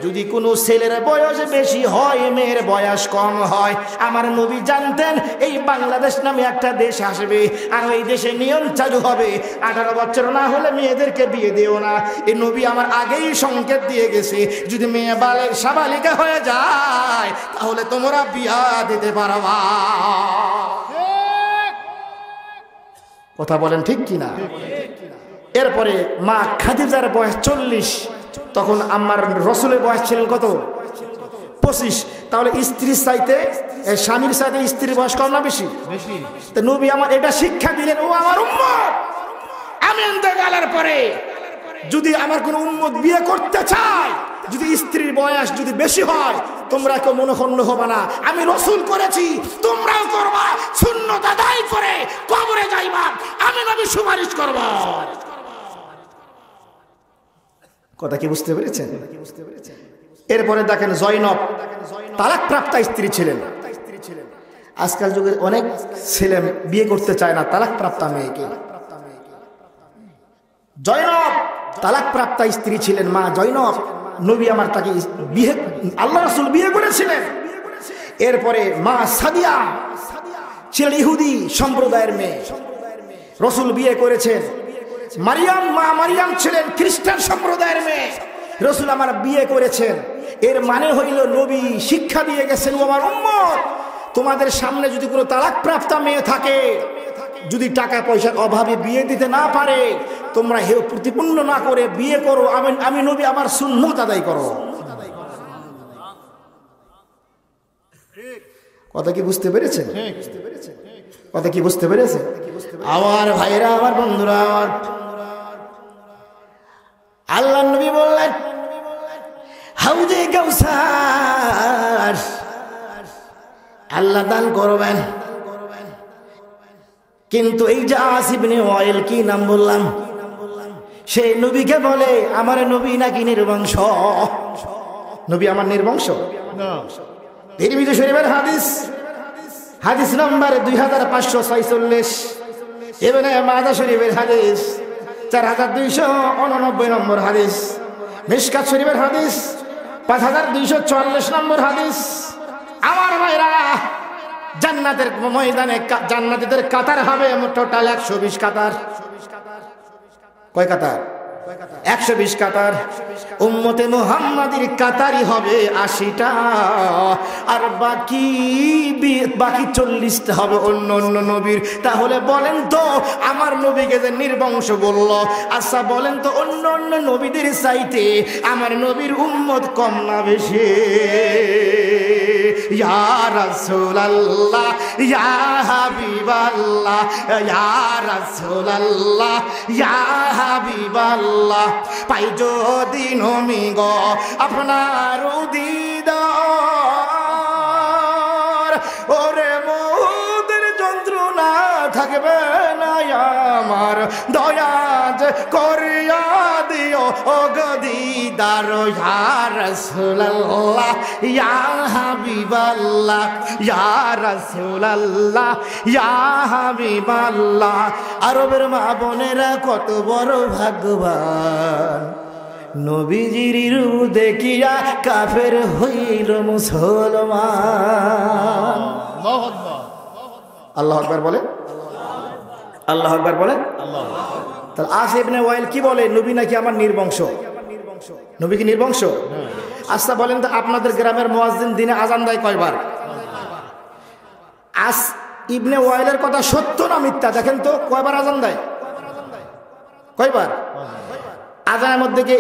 Speaker 2: যদি কোনো ছেলের বয়স বেশি হয়, মেয়ের বয়স কম হয়, আমার নবী জানতেন এই বাংলাদেশ নামে একটা দেশ আসবে, আর ওই দেশে নিয়ম চালু হবে 18 বছর না হলে মেয়েদেরকে বিয়ে দিও না। এই নবী আমার আগেই সংকেত দিয়ে গেছে, যদি মেয়ে সাবালিকা হয়ে যায় তাহলে তোমরা বিয়া দিতে পারবা। কথা বলেন ঠিক কিনা? এরপরে মা খাদিজার বয়স 40, তখন আমার রসুলের বয়স ছিলেন কত? 25। তাহলে স্ত্রীর চাইতে, স্বামীর চাইতে স্ত্রীর বয়স কম না বেশি? তো নবী আমার এটা শিক্ষা দিলেন, ও আমার উম্মত, আমি ইন্তেকালের পরে যদি আমার কোনো উম্মত বিয়ে করতে চায়, যদি স্ত্রীর বয়স যদি বেশি হয়, তোমরা কেউ মনোক্ষুণ্ণ হবে না। আমি রসুল করেছি, তোমরাও করবা, সুন্নত আদায় করে কবরে যাইবা, আমি নবী সুপারিশ করব। কথা কি বুঝতে পেরেছেন? এরপরে দেখেন জয়নব তালাক প্রাপ্তা স্ত্রী ছিলেন। আজকাল যুগে অনেক ছেলে বিয়ে করতে চায় না তালাক প্রাপ্তা মেয়েকে। জয়নব তালাক প্রাপ্তা স্ত্রী ছিলেন, মা জয়নব। নবী আমার তাকে বিয়ে, আল্লাহ রাসূল বিয়ে করেছিলেন। এরপরে মা সাদিয়া ছিলেন ইহুদি সম্প্রদায়ের মেয়ে, রাসূল বিয়ে করেছেন। মারিয়াম, মা মারিয়াম ছিলেন খ্রিস্টান সম্প্রদায়ের মেয়ে, রাসূল আমার বিয়ে করেছেন। এর মানে হইল নবী শিক্ষা দিয়ে গেছেন, ও আমার উম্মত, তোমাদের সামনে যদি কোনো তালাক প্রাপ্তা মেয়ে থাকে, যদি টাকা পয়সার অভাবে বিয়ে দিতে না পারে, তোমরা হেউ প্রতিপন্ন না করে বিয়ে করো, আমি নবী আমার সুন্নত আদায় করো। কথা কি বুঝতে পেরেছেন? কথা কি বুঝতে পেরেছেন? আমার ভাইরা, আমার বন্ধুরা, আমার আল্লাহ নবী বললেন হাউজে কাউসার আল্লাহ দান করবেন। কিন্তু এই যে আস ইবনে ওয়াইল, কি নাম বললাম, সেই নবীকে বলে আমার নবী নাকি নির্বংশ। নবী আমার নির্বংশ? তিরমিজি শরীফের হাদিস, হাদিস নম্বর 2546, ইবনে মাজাহ শরীফের হাদিস 4289 নম্বর হাদিস, মিশকাত শরীফের হাদিস 5244 নম্বর হাদিস। আমার ভাইরা, জান্নাতের ময়দানে জান্নাতীদের কাতার হবে টোটাল 120 কাতার। কয় কাতার? 120 কাতার। উম্মতে মুহাম্মাদির কাতারই হবে 80টা, আর বাকি 40টা হবে অন্য অন্য নবীর। তাহলে বলেন তো, আমার নবীকে যে নির্বংশ বলল, আচ্ছা বলেন তো অন্য অন্য নবীদের চাইতে আমার নবীর উম্মত কম না বেশি? ইয়া রাসূলুল্লাহ, ইয়া হাবিবাল্লাহ, ইয়া রাসূলুল্লাহ, ইয়া হাবিবাল্লাহ, পাই যদি নমি গো আপনার দিদার, ওরে মোদের যন্ত্রণা থাকবে না আমার, দয়াজ করিয়া দিও ও গদিদার। ইয়া রাসূলুল্লাহ, ইয়া হাবিবাল্লাহ, ইয়া রাসূলুল্লাহ, ইয়া হাবিবাল্লাহ। আরবের মা বোনেরা কত বড় ভাগ্যবান, নবীজির রূপ দেখিয়া কাফের হইল মুসলমান। আল্লাহু আকবার বলে, আল্লাহু আকবার বলে। তাহলে আস ইবনে ওয়াইল কি বলে, নবী নাকি আমার নির্বংশ। নবী কি নির্বংশ? আচ্ছা বলেন তো, আপনাদের গ্রামের মুয়াজ্জিন দিনে আজান দেয় কয়বার? আস ইবনে ওয়াইলের কথা সত্য না মিথ্যা দেখেন তো, কয়বার আজান দেয়? কয়বার? আজানের মধ্যে কি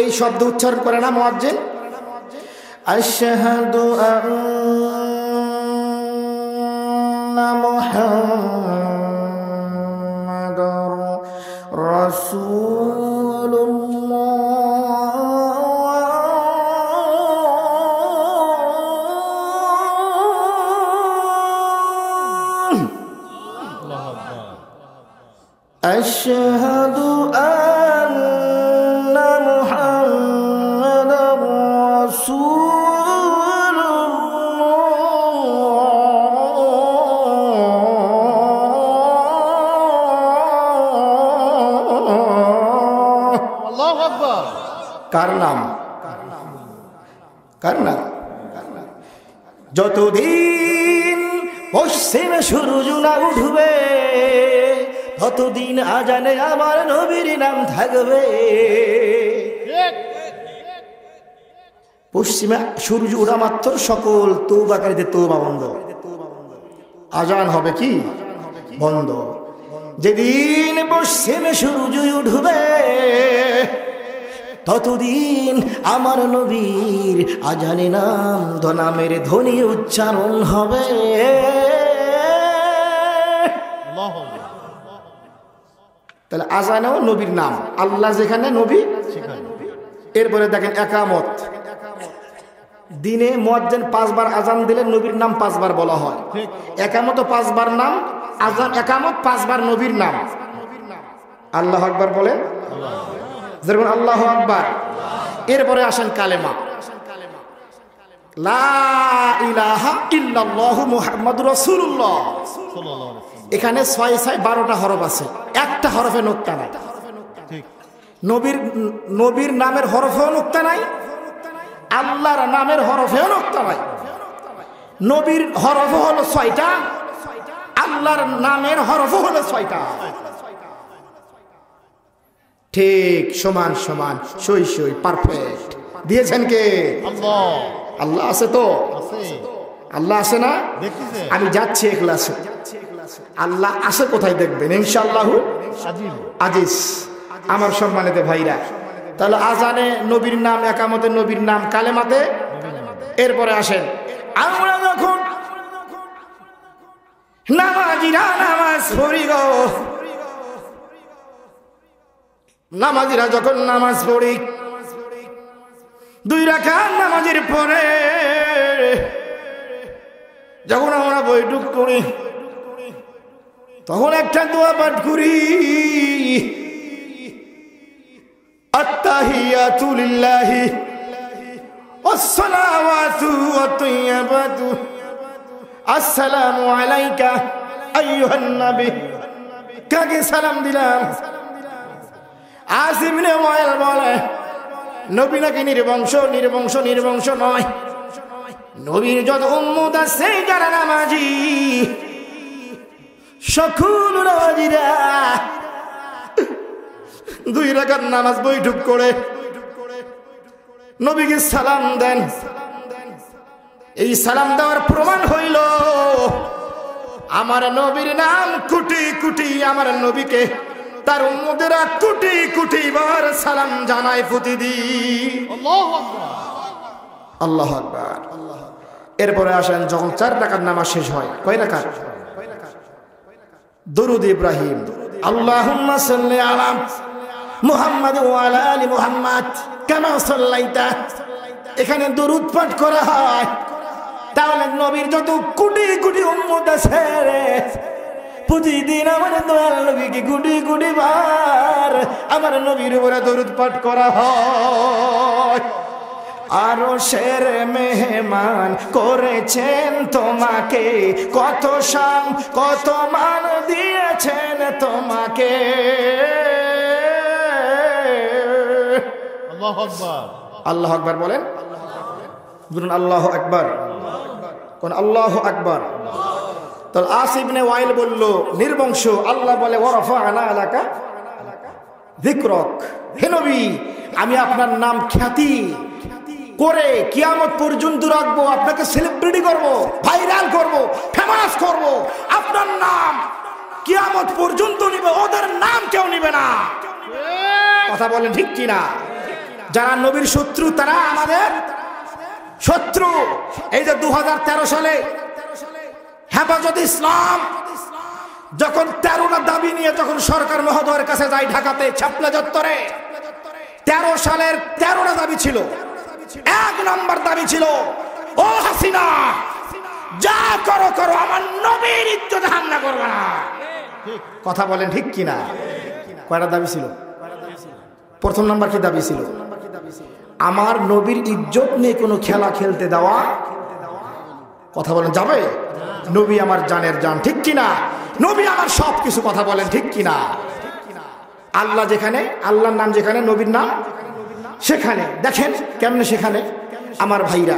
Speaker 2: এই শব্দ উচ্চারণ করে না মুয়াজ্জিন? আশহাদু আন্না মুহাম্মাদুর রাসূলুল্লাহ। আশহাদু আন্না মুহাম্মাদুর
Speaker 3: আল্লাহু আকবার।
Speaker 2: কার নাম? কার নাম? যতদিন পশ্চিমে সূর্য না উঠবে ততদিন আজানে আমার নবীর নাম থাকবে। পশ্চিমে সূর্য ওঠা মাত্র সকল তওবাকারীদের তওবা বন্ধ, আজান হবে কি বন্ধ। যেদিন পশ্চিমে সূর্য উঠবে ততদিন আমার নবীর আজানে নাম নামের ধ্বনি উচ্চারণ হবে। তাহলে আজানেও নবীর নাম, আল্লাহ যেখানে নবী এরপরে দেখেন একামত, দিনে মুয়াজ্জিন 5 বার আজান দিলে নবীর নাম 5 বার বলা হয়। একামত 5 বার নাম, আজান একামত 5 বার নবীর নাম। আল্লাহু আকবার বলেন, যেরকম আল্লাহু আকবার। এরপরে আসেন কালেমা, লা ইলাহা ইল্লাল্লাহু মুহাম্মাদুর রাসূলুল্লাহ। এখানে 6-12টা হরফ আছে, একটা হরফে নুক্তা নাই। নবীর নামের হরফেও নুক্তা নাই, আল্লাহর নামের হরফেও নুক্তা নাই। নবীর হরফ হলো 6টা, আল্লাহর নামের হরফ হলো 6টা। ঠিক সমান সমান, সই সই, পারফেক্ট। দিয়েছেন কে?
Speaker 3: আল্লাহ।
Speaker 2: আল্লাহ আছে তো? আল্লাহ আছে না? আমি যাচ্ছি এক ক্লাসে, আল্লাহ আছে কোথায় দেখবেন ইনশাআল্লাহু আজিজ। আমার সম্মানিত ভাইরা, তাহলে আজানে নবীর নাম, একামতে নবীর নাম, কালেমাতে। এরপরে আসেন, আমরা যখন নামাজিরা নামাজ পড়ি গো, নামাজিরা যখন নামাজ পড়ি 2 রাকাত নামাজের পরে যখন আমরা বৈঠক করি তখন একটা দোয়া পাঠ করি, আত্তাহিয়াতু লিল্লাহি ওয়াসসালাওয়াতু ওয়াত-তাইয়্যিবাতু আসসালামু আলাইকা আইয়ুহান নবী। কাকে সালাম দিলাম? আসিফ ইবনে ওয়াইল বলে নবী নাকি নির্বংশ, নির্বংশ নির্বংশ নয়। নবীর যত উম্মত আছে যারা নামাজি, সকল নামাজিরা 2 রাকাত নামাজ বৈঠক করে নবীকে সালাম দেন। এই সালাম দেওয়ার প্রমাণ হইল আমার নবীর নাম কোটি কোটি, আমার নবীকে তার উম্মতেরা কোটি কোটি বার সালাম জানায় প্রতিদিন। আল্লাহু আকবার। এরপরে আসেন, যখন 4 রাকাত নামাজ শেষ হয়, কয় রাকাত? দরুদ ইব্রাহিম, আল্লাহুম্মা সাল্লি আলা মুহাম্মাদ ওয়া আলা আলি মুহাম্মাদ কামা সাল্লাইতা। এখানে দরুদ পাঠ করা হয়। তাহলে নবীর যত কোটি কোটি উম্মত আছে প্রতিদিন আমার দয়াল নবীকে কোটি কোটি বার আমার নবীর উপরে দরুদ পাঠ করা হয়। আরো শের মেহমান করেছেন তোমাকে, কত শান কত মান দিয়েছেন তোমাকে।
Speaker 3: আল্লাহু আকবার।
Speaker 2: আল্লাহু আকবার বলেন, বলুন আল্লাহু আকবার, কোন আল্লাহু আকবার। তাহলে আসিফ ইবনে ওয়াইল বলল নির্বংশ, আল্লাহ বলে ওয়ারাফা'না লাকা যিকরাক। হে নবী, আমি আপনার নাম খ্যাতি করে কিয়ামত পর্যন্ত রাখবো, আপনাকে সেলিব্রিটি করব, ভাইরাল করব, ফেমাস করব। আপনার নাম কিয়ামত পর্যন্ত নিবে, ওদের নাম কেউ নিবে না। কথা বলেন ঠিক কিনা? যারা নবীর শত্রু তারা আমাদের শত্রু। এই যে 2013 সালে হেফাজত ইসলাম যখন 13টা দাবি নিয়ে যখন সরকার মহোদয়ের কাছে যায় ঢাকাতে শাপলা চত্বরে, 13 সালের 13টা দাবি ছিল। 1 নম্বর দাবি ছিল, ও হাসিনা যা করো করো, আমার নবীর ইজ্জতে হামলা করবে না। কথা বলেন ঠিক কিনা? কয়টা দাবি ছিল? প্রথম নাম্বার কি দাবি ছিল? আমার নবীর ইজ্জত নিয়ে কোনো খেলা খেলতে দেওয়া, কথা বলেন যাবে? নবী আমার জানের জান, ঠিক কিনা? নবী আমার সব কিছু, কথা বলেন ঠিক কিনা? আল্লাহ যেখানে, আল্লাহর নাম যেখানে, নবীর নাম সেখানে। দেখেন কেমনে সেখানে আমার ভাইরা,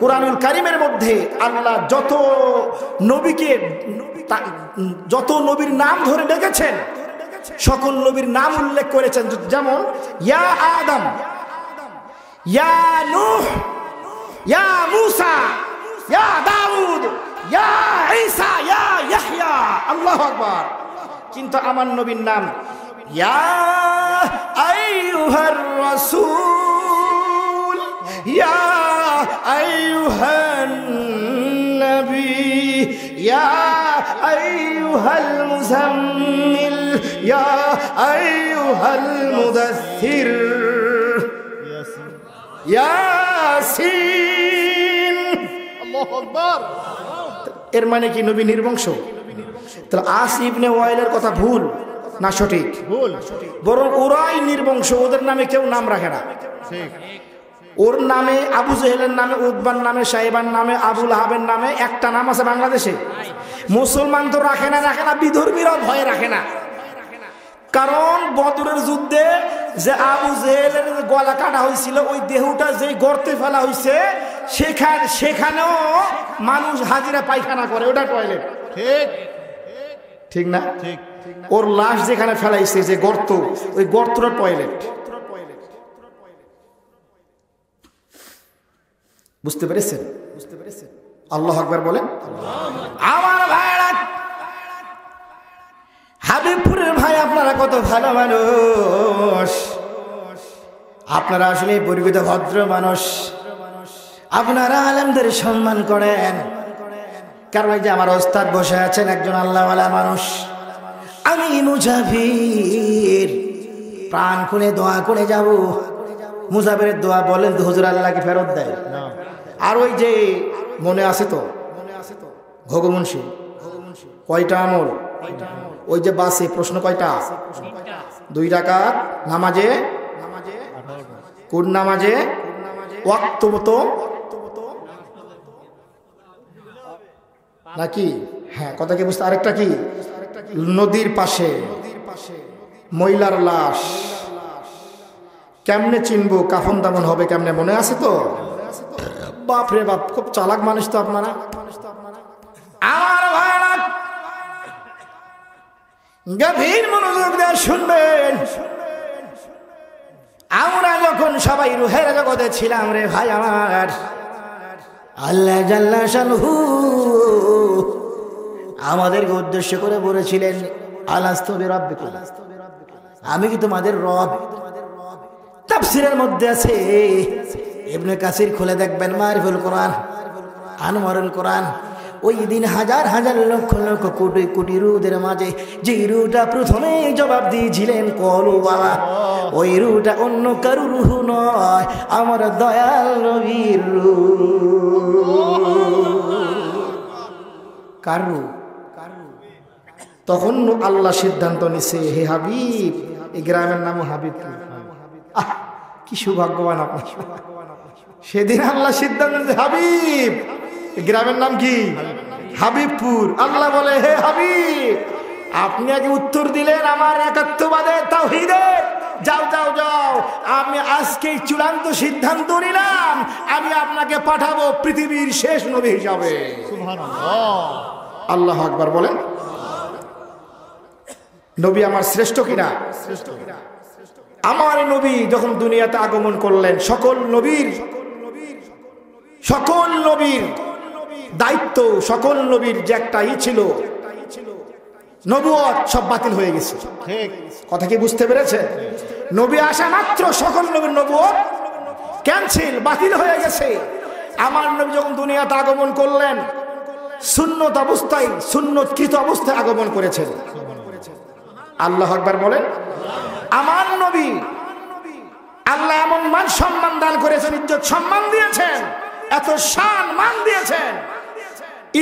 Speaker 2: কোরআনুল কারীমের মধ্যে আল্লাহ যত নবীর নাম ধরে ডেকেছেন সকল নবীর নাম উল্লেখ করেছেন। যেমন ইয়া আদম, ইয়া নূহ, ইয়া মূসা, ইয়া দাউদ, ইয়া ঈসা, ইয়া ইয়াহইয়া, আল্লাহু আকবার। কিন্তু আমার নবীর নাম ইয়া আইয়ুহার রাসূল, ইয়া আইয়ুহান নবী, ইয়া আইয়ুহাল মুজাম্মিল, ইয়া আইয়ুহাল মুদাথথির, ইয়াসিন।
Speaker 3: আল্লাহু আকবার।
Speaker 2: এর মানে কি নবী নির্বংশ? তাহলে আস ইবনে ওয়াইলের কথা ভুল না সঠিক?
Speaker 3: ভুল।
Speaker 2: বরং ওরাই নির্বংশ, ওদের নামে কেউ নাম রাখে না।
Speaker 3: ঠিক।
Speaker 2: ওর নামে, আবু জেহেলের নামে, উতবার নামে, সাইবার নামে, আবুল আহাবের নামে একটা নাম আছে বাংলাদেশে। মুসলমান তো রাখে না, বিধর্মীরাও ভয়ে রাখে না। কারণ বদরের যুদ্ধে যে আবু জেহেলের গলা কাটা হয়েছিল, ওই দেহটা যে গর্তে ফেলা হয়েছে সেখানেও মানুষ হাজিরা পায়খানা করে, ওটা টয়লেট।
Speaker 3: ঠিক
Speaker 2: ঠিক না?
Speaker 3: ঠিক।
Speaker 2: ওর লাশ যেখানে ফেলাইছে, যে গর্ত, ওই গর্তটা টয়লেট। বুঝতে পেরেছেন? আল্লাহু আকবার বলেন। আমার ভাইরা, হাবিবপুরের ভাই আপনারা কত ভালো মানুষ, আপনারা আসলে পরিচিত ভদ্র মানুষ, আপনারা আলেমদের সম্মান করেন। কারণ এই যে আমার ওস্তাদ বসে আছেন একজন আল্লাহওয়ালা মানুষ। আমি মুজাফির প্রাণ খুলে দোয়া করে যাব। মুজাফিরের দোয়া বলেন তো হুজুর আল্লাহকে ফেরত দেয়। আর ওই যে মনে আছে তো ঘোগমুন্সি, কয়টা আমল? ওই যে বাসে প্রশ্ন কয়টা? 2 রাকাত নামাজে, কোন নামাজে? ওয়াক্ত মতো নাকি? হ্যাঁ, কথা কি বুঝতে? আরেকটা কি? নদীর পাশে মহিলার লাশ কেমনে চিনবো, কাফন দাফন হবে কেমনে, মনে আছে তো? বাপ রে বাপ, খুব চালাক মানুষ তো আপনারা। আমার ভাইরা গভীর মনোযোগ দিয়ে শুনবেন। আমরা যখন সবাই রুহের জগতে ছিলাম রে ভাই আমার, আল্লাহ জাল্লা শানহু আমাদেরকে উদ্দেশ্য করে বলেছিলেন আলাস্তু বিরাব্বিকুম, আমি কি তোমাদের রব? তাফসীরের মধ্যে আছে, ইবনে কাসির খুলে দেখবেন, মারিফুল কোরআন, আনওয়ারুল কোরআন। ওই দিন হাজার হাজার লক্ষ লক্ষ কোটি কোটি রুদের মাঝে যে রুটা প্রথমে জবাব দিয়েছিলেন কলু বাবা, ওই রুটা অন্য কারু রুহু নয়, আমার দয়াল নবীর রু। কার রু? তখন আল্লাহ সিদ্ধান্ত নিছে, হে হাবিব, এই গ্রামের নাম হাবিবপুর। কি সৌভাগ্যবান আপনি। সেদিন আল্লাহ সিদ্ধান্ত নিছে, হাবিব, গ্রামের নাম কি? হাবিবপুর। আল্লাহ বলে, হে হাবিব, আপনি আগে উত্তর দিলেন আমার একাত্মবাদে, তাওহীদে, যাও যাও যাও, আমি আজকে চূড়ান্ত সিদ্ধান্ত নিলাম, আমি আপনাকে পাঠাবো পৃথিবীর শেষ নবী হিসাবে।
Speaker 3: সুবহানাল্লাহ।
Speaker 2: আল্লাহু আকবার বলেন। নবী আমার শ্রেষ্ঠ কিনা? আমার নবী যখন দুনিয়াতে আগমন করলেন, সকল নবীর দায়িত্ব, সকল নবীর যে একটা ছিল নবুয়ত, সব বাতিল হয়ে গেছে।
Speaker 3: ঠিক।
Speaker 2: কথা কি বুঝতে পেরেছে? নবী আসা মাত্র সকল নবীর নবুয়ত ক্যান্সেল, বাতিল হয়ে গেছে। আমার নবী যখন দুনিয়াতে আগমন করলেন, সুন্নত অবস্থায়, সুন্নতকৃত অবস্থায় আগমন করেছেন। আল্লাহু আকবার বলেন। আমার নবী আল্লাহ এমন মান সম্মান দান করেছেন, ইজ্জত সম্মান দিয়েছেন, এত শান মান দিয়েছেন।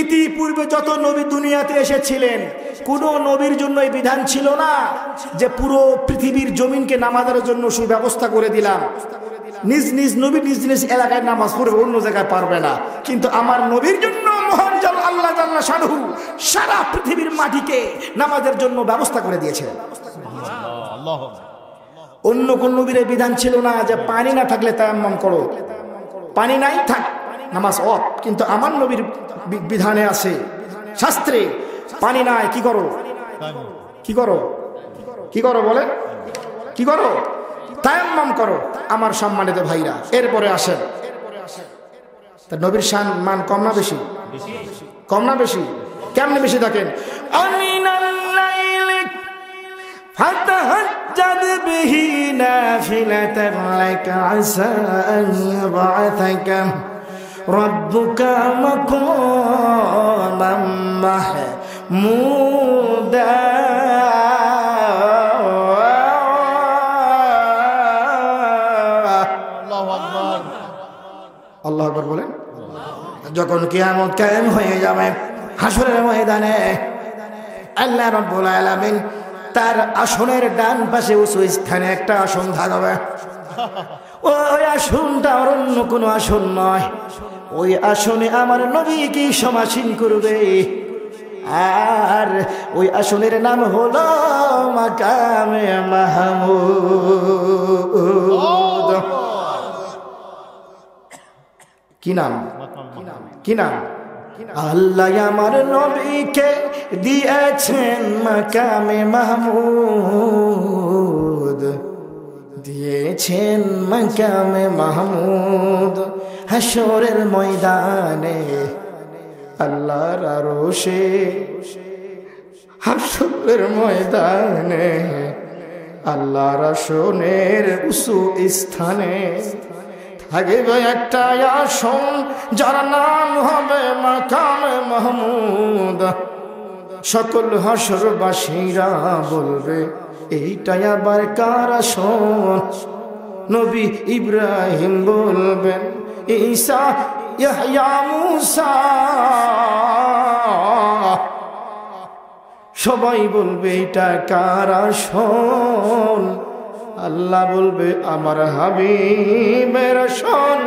Speaker 2: ইতিপূর্বে যত নবী দুনিয়াতে এসেছিলেন, কোন নবীর জন্য এই বিধান ছিল না যে পুরো পৃথিবীর জমিনকে নামাজের জন্য সুব্যবস্থা করে দিলাম। নিজ নিজ নবী নিজ নিজ এলাকায় নামাজ পড়বে, অন্য জায়গায় পারবে না। কিন্তু আমার নবীর জন্য মহান আল্লাহ জাল্লা শানহু সারা পৃথিবীর মাটিকে নামাজের জন্য ব্যবস্থা করে দিয়েছে।
Speaker 3: আল্লাহ
Speaker 2: অন্য কোন নবীর বিধান ছিল না যে পানি না থাকলে তায়াম্মুম করো, পানি নাই থাক নামাজ অফ। কিন্তু আমার নবীর বিধানে আছে, শাস্ত্রে পানি নাই কি করো, কি করো, কি করো বলে, কি করো, তায়াম্মুম করো। আমার সম্মানিত ভাইরা, এরপরে আসেন, তা নবীর সম্মান কম না বেশি, কম না বেশি? কেমনে বেশি থাকেন? فتهجد به نافلة لك عسى أن يبعثك ربك مقاما محمودا আল্লাহু আকবার বলেন। যখন কিয়ামত কায়েম হয়ে যাবে হাসরের ময়দানে, আল্লাহ রাব্বুল আলামিন তার আসনের ডান পাশে উঁচু স্থানে একটা আসন থাকবে। ওই আসনটা অন্য কোনো আসন নয়, ওই আসনে আমার নবীকে সমাসীন করবে। আর ওই আসনের নাম হলো মাকামে মাহমুদ। কি নাম, কি নাম? আল্লাহ আমার নবীকে দিয়েছেন মাকামে মাহমুদ, দিয়েছেন মাকামে মাহমুদ। হাসরের ময়দানে আল্লাহর আরশে, হাসরের ময়দানে আল্লাহর আসনের উঁচু স্থানে থাকবে একটা আসন যার নাম হবে মাকামে মাহমুদ। সকল হাসরবাসীরা বলবে এইটাই আবার কার আসন? নবী ইব্রাহিম বলবেন, ঈসা, ইয়াহইয়া, মুসা, সবাই বলবে এটা কার আসন? আল্লাহ বলবে আমার হাবিবের আসন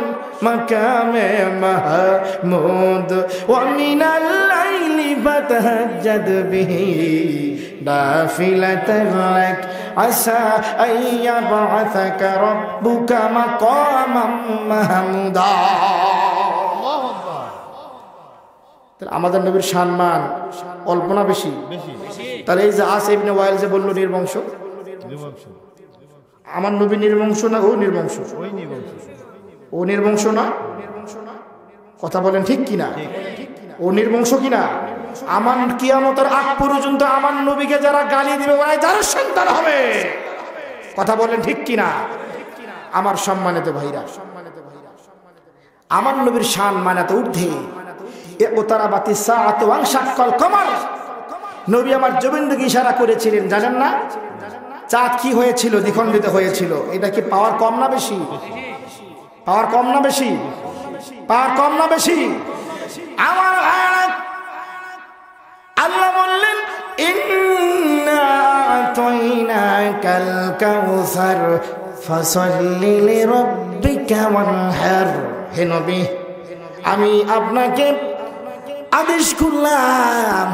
Speaker 2: মাকামে মাহমুদ। ওয়া মিনাল লাইলি ফাতাহাজ্জাদ বিহি নাফিলাতান লাক আসা আইয়াবআসাকা রাব্বুকা মাকামান মাহমুদা। আমাদের নবীর সম্মান অল্প না বেশি? তাহলে এই যে আসে ইবনে ওয়াইল যে বলল নির্বংশ, আমার নবী নির্বংশ না ও নির্বংশ? ও নির্বংশ না? কথা বলেন ঠিক কিনা? ও নির্বংশ কিনা? আমার কিয়ামতের আগ পর্যন্ত আমার নবীকে যারা গালি দিবে ওরাই যারা সন্তান হবে। কথা বলেন ঠিক কিনা? আমার সম্মানিত ভাইরা, আমার নবীর সম্মান এত ঊর্ধ্বে। ইকতারাবাতিস সাআতু ওয়ানশাক্কাল কমার। নবী আমার জবিনকে ইশারা করেছিলেন, জানেন না? চাঁদ কি হয়েছিল? দ্বিখণ্ডিত হয়েছিল। এটা কি পাওয়ার কম না বেশি? পাওয়ার কম না বেশি? পাওয়ার কম না বেশি? আমার আল্লাহ বললেন, ইন্না আতাইনাকাল কাউসার ফাসাল্লি লিরাব্বিকা ওয়ানহার। হে নবী, আমি আপনাকে আদেশ করলাম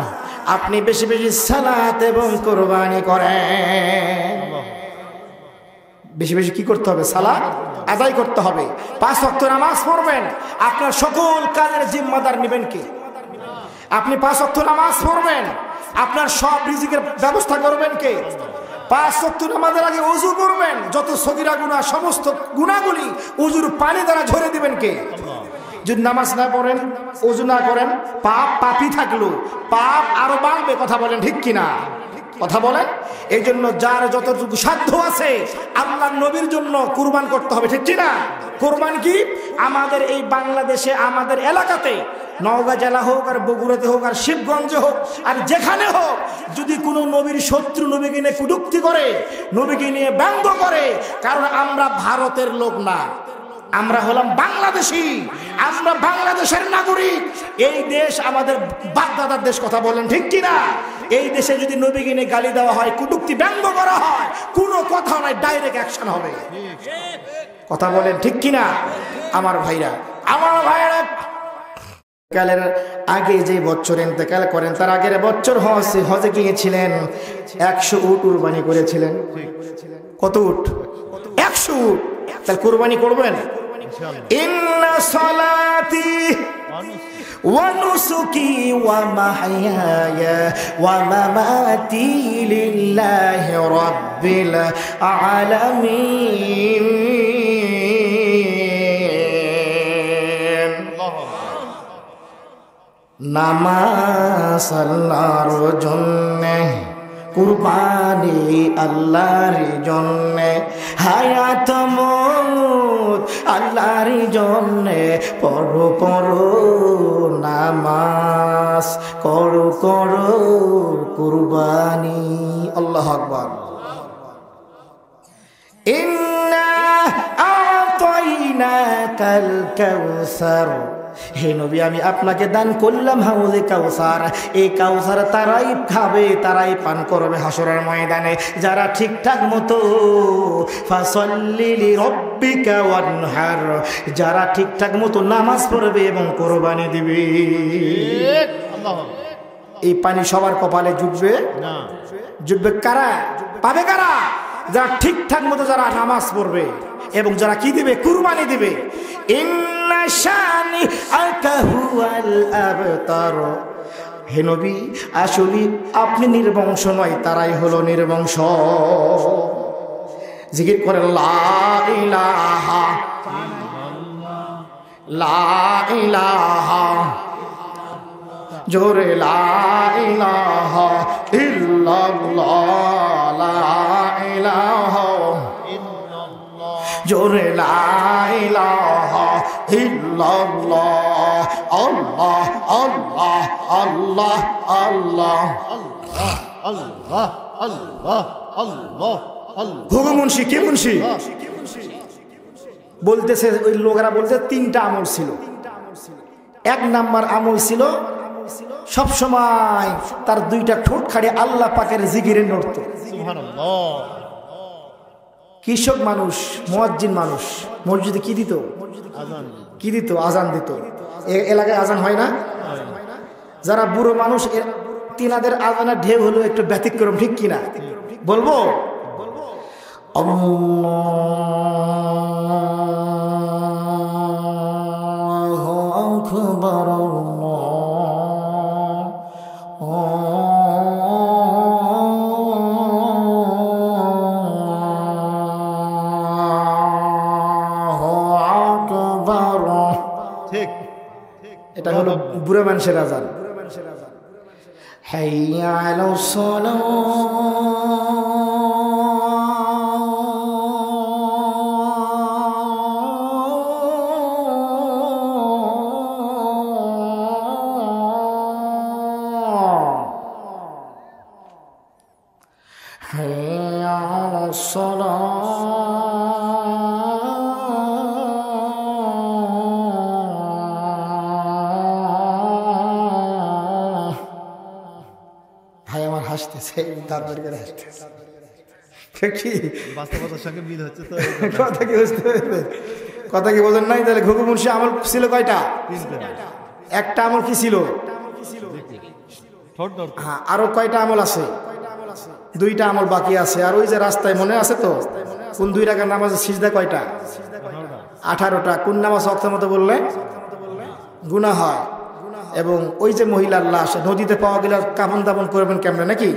Speaker 2: আপনি বেশি বেশি সালাত এবং কুরবানি করেন। বেশি বেশি কি করতে হবে? সালাত আদায় করতে হবে। 5 ওয়াক্ত নামাজ পড়বেন। আপনার সকল কাজের জিম্মাদার নেবেন কে? আপনি 5 ওয়াক্ত নামাজ পড়বেন, আপনার সব রিজিকের ব্যবস্থা করবেন কে? 5 ওয়াক্ত নামাজের আগে ওযু করবেন, যত সগীরা গুনাহ সমস্ত গুনাহগুলি ওযুর পানি দ্বারা ঝরে দিবেন কে? যদি নামাজ না পড়েন, ওযু না করেন, পাপ পাপই থাকলো, পাপ আরো বাড়বে। কথা বলেন ঠিক কিনা? কথা বলেন। এই জন্য যার যতটুকু সাধ্য আছে আল্লাহর নবীর জন্য কুরবান করতে হবে, ঠিক কিনা? কুরবান কি? আমাদের এই বাংলাদেশে, আমাদের এলাকাতে, নওগাঁ জেলা হোক আর বগুড়াতে হোক আর শিবগঞ্জে হোক আর যেখানে হোক, যদি কোনো নবীর শত্রু নবীকে নিয়ে কটূক্তি করে, নবীকে নিয়ে ব্যঙ্গ করে, কারণ আমরা ভারতের লোক না, আমরা হলাম বাংলাদেশি, আমরা বাংলাদেশের নাগরিক। এই দেশ আমাদের বাপদাদার দেশ। কথা বলেন ঠিক কিনা? এই দেশে যদি নবীকে নিয়ে গালি দেওয়া হয়, কটূক্তি ব্যঙ্গ করা হয়, কোনো কথা নাই, ডাইরেক্ট অ্যাকশন হবে। কথা বলেন ঠিক কিনা আমার ভাইরা? আমার ভাইরা কালের আগে যে বছর ইন্তেকাল করেন তার আগের বছর হজে গিয়েছিলেন, 100 উট কুরবানি করেছিলেন। কত উট? 100 উট। তাহলে কুরবানি করবেন? ইন্না সালাতি ওয়া নুসুকি ওয়া মাহইয়ায়া ওয়া মামাতি লিল্লাহি রাব্বিল আলামিন। নামাজ আল্লাহর জন্যে, কুরবানি আল্লাহর জন্যে, হায়াত মওত আল্লাহর জন্যে। পড়ো পড়ো নামাজ, করো করো কুরবানি। আল্লাহু আকবার। ইন্না আ'তাইনাকাল কাউসার, হে নবী আমি আপনাকে দান করলাম হাউজে কাউসার। এই কাউসার তারাই খাবে, তারাই পান করবে হাসরের ময়দানে যারা ঠিকঠাক মতো ফাসাল্লি লিরাব্বিকা ওয়ানহার, যারা ঠিকঠাক মতো নামাজ পড়বে এবং কোরবানি দিবে। এই পানি সবার কপালে জুটবে না। জুটবে কারা? পাবে কারা? যারা ঠিকঠাক মতো যারা নামাজ পড়বে এবং যারা কি দিবে? কুরবানি দিবে। ইন্না শানি আকা হুয়াল আবতার, হে নবী আসলে আপনি নির্বংশ নয়, তারাই হলো নির্বংশ। জিকির করেন লা ইলাহা লা ইলাহা, জোরে লা ইলাহা ইল্লাল্লাহ, লা ইলাহা জোরে লা ইলাহা ইল্লাল্লাহ। আল্লাহ আল্লাহ আল্লাহ আল্লাহ
Speaker 3: আল্লাহ আল্লাহ আল্লাহ আল্লাহ।
Speaker 2: ভোগ মুন্সি কে? মুন্সি বলতেছে, ওই লোকেরা বলতে 3টা আমল ছিল। 1 নাম্বার আমল ছিল সব সময় তার 2টা ঠোঁট খাড়ে আল্লাহ পাকের জিকিরে নড়ত।
Speaker 3: সুবহানাল্লাহ।
Speaker 2: কৃষক মানুষ, মুয়াজ্জিন মানুষ, মসজিদে কি দিত? কি দিত? আজান দিত। এলাকায় আজান হয় না? যারা বুড়ো মানুষ তিনাদের আজানের ঢেউ হলো একটু ব্যতিক্রম, ঠিক কিনা বলবো? আল্লাহু আকবার,
Speaker 3: ঠিক।
Speaker 2: এটা হলো বুড়ো মানুষের আজান। হাইয়া আলাস সালাহ, হাইয়া আলাস সালাহ। ভাই আমার হাসতেছে, তারপর করে হাসতেছে। কি
Speaker 3: বাস্তবতার সঙ্গে মিল হচ্ছে তো।
Speaker 2: কথা কি বুঝতে পারবেন? কথা কি বোঝেন নাই? তাহলে ঘুঘু মুন্সি আমল ছিল কয়টা? 1টা আমল কি ছিল? হ্যাঁ, আরো কয়টা আমল আছে? 2টা আমল বাকি আছে। আর ওই যে রাস্তায় মনে আছে তো, কোন 2 রাকাত নামাজের সিজদা কয়টা? 18টা। কোন নামাজ ওয়াক্ত মতো বললে গুনাহ হয়। এবং ওই যে মহিলার লাশ নদীতে পাওয়া গেলে কাফন দাফন করবেন কেমনে নাকি?